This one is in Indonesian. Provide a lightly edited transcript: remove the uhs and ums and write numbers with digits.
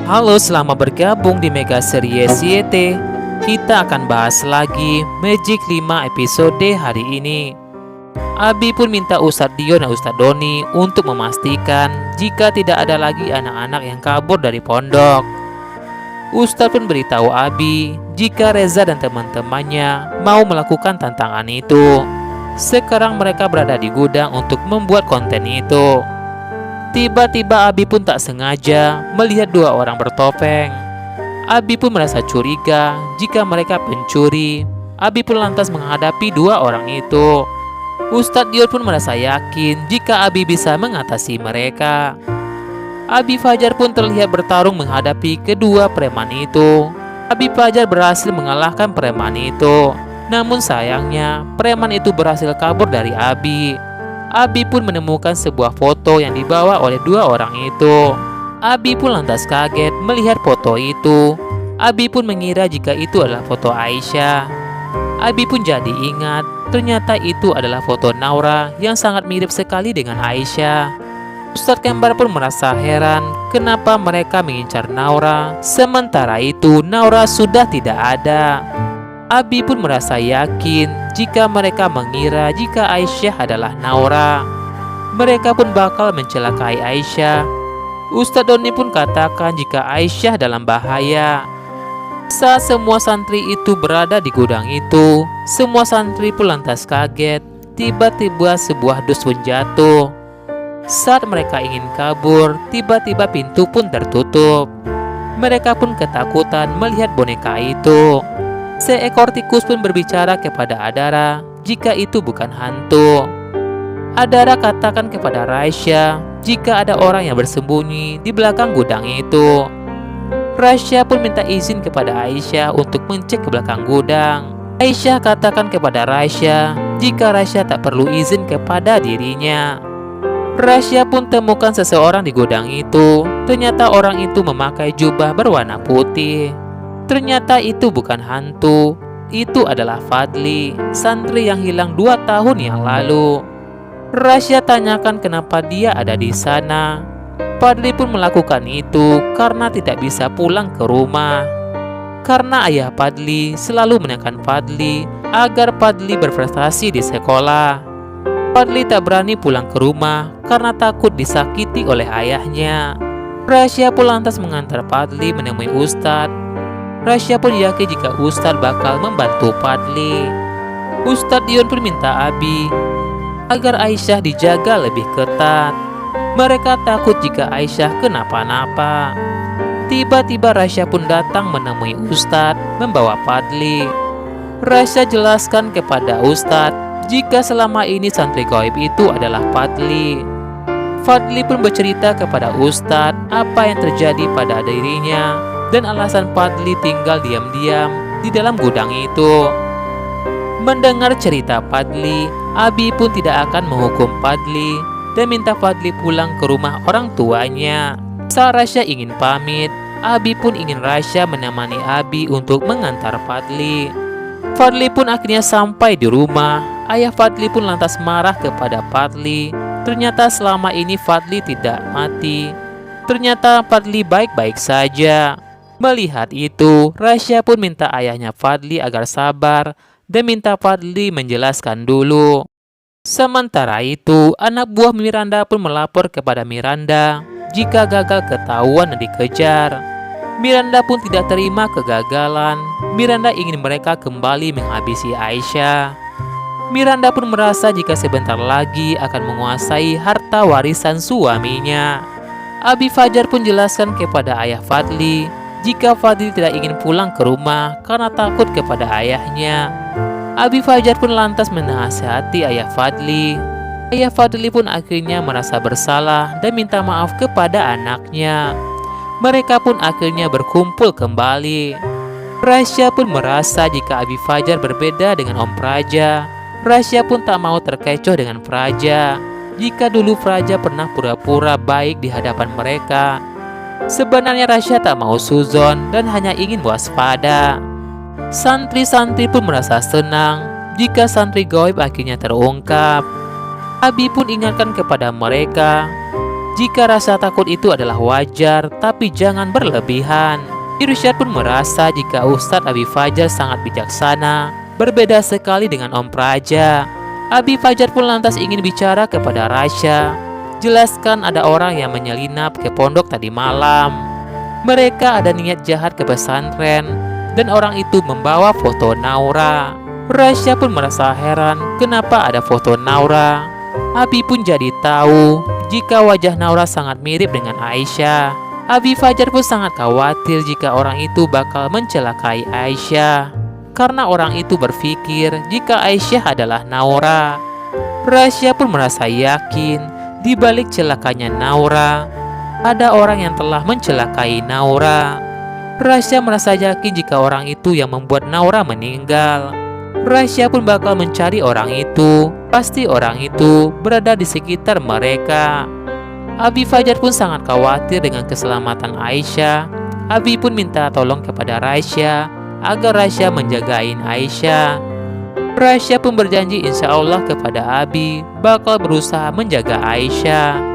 Halo, selamat bergabung di Mega Series YT. Kita akan bahas lagi Magic 5 episode hari ini. Abi pun minta Ustadz Dion dan Ustadz Doni untuk memastikan jika tidak ada lagi anak-anak yang kabur dari pondok. Ustadz pun beritahu Abi jika Reza dan teman-temannya mau melakukan tantangan itu. Sekarang mereka berada di gudang untuk membuat konten itu. Tiba-tiba Abi pun tak sengaja melihat dua orang bertopeng. Abi pun merasa curiga jika mereka pencuri. Abi pun lantas menghadapi dua orang itu. Ustadz Dion pun merasa yakin jika Abi bisa mengatasi mereka. Abi Fajar pun terlihat bertarung menghadapi kedua preman itu. Abi Fajar berhasil mengalahkan preman itu. Namun sayangnya preman itu berhasil kabur dari Abi. Abi pun menemukan sebuah foto yang dibawa oleh dua orang itu. Abi pun lantas kaget melihat foto itu. Abi pun mengira jika itu adalah foto Aisyah. Abi pun jadi ingat, ternyata itu adalah foto Naura yang sangat mirip sekali dengan Aisyah. Ustadz Kembar pun merasa heran kenapa mereka mengincar Naura, sementara itu Naura sudah tidak ada. Abi pun merasa yakin jika mereka mengira jika Aisyah adalah Naura, mereka pun bakal mencelakai Aisyah. Ustadz Doni pun katakan jika Aisyah dalam bahaya. Saat semua santri itu berada di gudang itu, semua santri pun lantas kaget. Tiba-tiba sebuah dus pun jatuh. Saat mereka ingin kabur, tiba-tiba pintu pun tertutup. Mereka pun ketakutan melihat boneka itu. Seekor tikus pun berbicara kepada Adara jika itu bukan hantu. Adara katakan kepada Raisya jika ada orang yang bersembunyi di belakang gudang itu. Raisya pun minta izin kepada Aisyah untuk mencek ke belakang gudang. Aisyah katakan kepada Raisya jika Raisya tak perlu izin kepada dirinya. Raisya pun temukan seseorang di gudang itu. Ternyata orang itu memakai jubah berwarna putih. Ternyata itu bukan hantu, itu adalah Fadli, santri yang hilang 2 tahun yang lalu. Raisya tanyakan kenapa dia ada di sana. Fadli pun melakukan itu karena tidak bisa pulang ke rumah. Karena ayah Fadli selalu menekan Fadli agar Fadli berprestasi di sekolah. Fadli tak berani pulang ke rumah karena takut disakiti oleh ayahnya. Raisya pun lantas mengantar Fadli menemui Ustadz. Raisya pun yakin jika Ustadz bakal membantu Fadli. Ustadz Dion pun minta Abi agar Aisyah dijaga lebih ketat. Mereka takut jika Aisyah kenapa-napa. Tiba-tiba Raisya pun datang menemui Ustadz membawa Fadli. Raisya jelaskan kepada Ustadz jika selama ini santri gaib itu adalah Fadli. Fadli pun bercerita kepada Ustadz apa yang terjadi pada dirinya dan alasan Fadli tinggal diam-diam di dalam gudang itu. Mendengar cerita Fadli, Abi pun tidak akan menghukum Fadli dan minta Fadli pulang ke rumah orang tuanya. Saat Raisya ingin pamit, Abi pun ingin Raisya menemani Abi untuk mengantar Fadli. Fadli pun akhirnya sampai di rumah. Ayah Fadli pun lantas marah kepada Fadli. Ternyata selama ini Fadli tidak mati. Ternyata Fadli baik-baik saja. Melihat itu, Raisya pun minta ayahnya Fadli agar sabar dan minta Fadli menjelaskan dulu. Sementara itu, anak buah Miranda pun melapor kepada Miranda jika gagal ketahuan dan dikejar. Miranda pun tidak terima kegagalan. Miranda ingin mereka kembali menghabisi Aisyah. Miranda pun merasa jika sebentar lagi akan menguasai harta warisan suaminya. Abi Fajar pun jelaskan kepada ayah Fadli jika Fadli tidak ingin pulang ke rumah karena takut kepada ayahnya. Abi Fajar pun lantas menasihati ayah Fadli. Ayah Fadli pun akhirnya merasa bersalah dan minta maaf kepada anaknya. Mereka pun akhirnya berkumpul kembali. Raisya pun merasa jika Abi Fajar berbeda dengan Om Praja. Raisya pun tak mau terkecoh dengan Praja. Jika dulu Praja pernah pura-pura baik di hadapan mereka, sebenarnya Raisya tak mau suzon dan hanya ingin waspada. Santri-santri pun merasa senang jika santri gaib akhirnya terungkap. Abi pun ingatkan kepada mereka jika rasa takut itu adalah wajar, tapi jangan berlebihan. Irsyad pun merasa jika Ustadz Abi Fajar sangat bijaksana, berbeda sekali dengan Om Praja. Abi Fajar pun lantas ingin bicara kepada Rasya. Jelaskan ada orang yang menyelinap ke pondok tadi malam. Mereka ada niat jahat ke pesantren, dan orang itu membawa foto Naura. Rasya pun merasa heran kenapa ada foto Naura. Abi pun jadi tahu jika wajah Naura sangat mirip dengan Aisyah. Abi Fajar pun sangat khawatir jika orang itu bakal mencelakai Aisyah, karena orang itu berpikir jika Aisyah adalah Naura. Rasya pun merasa yakin di balik celakanya Naura ada orang yang telah mencelakai Naura. Rasya merasa yakin jika orang itu yang membuat Naura meninggal. Rasya pun bakal mencari orang itu. Pasti orang itu berada di sekitar mereka. Abi Fajar pun sangat khawatir dengan keselamatan Aisyah. Abi pun minta tolong kepada Rasya agar Rasya menjagain Aisyah. Rasya pun berjanji insya Allah kepada Abi bakal berusaha menjaga Aisyah.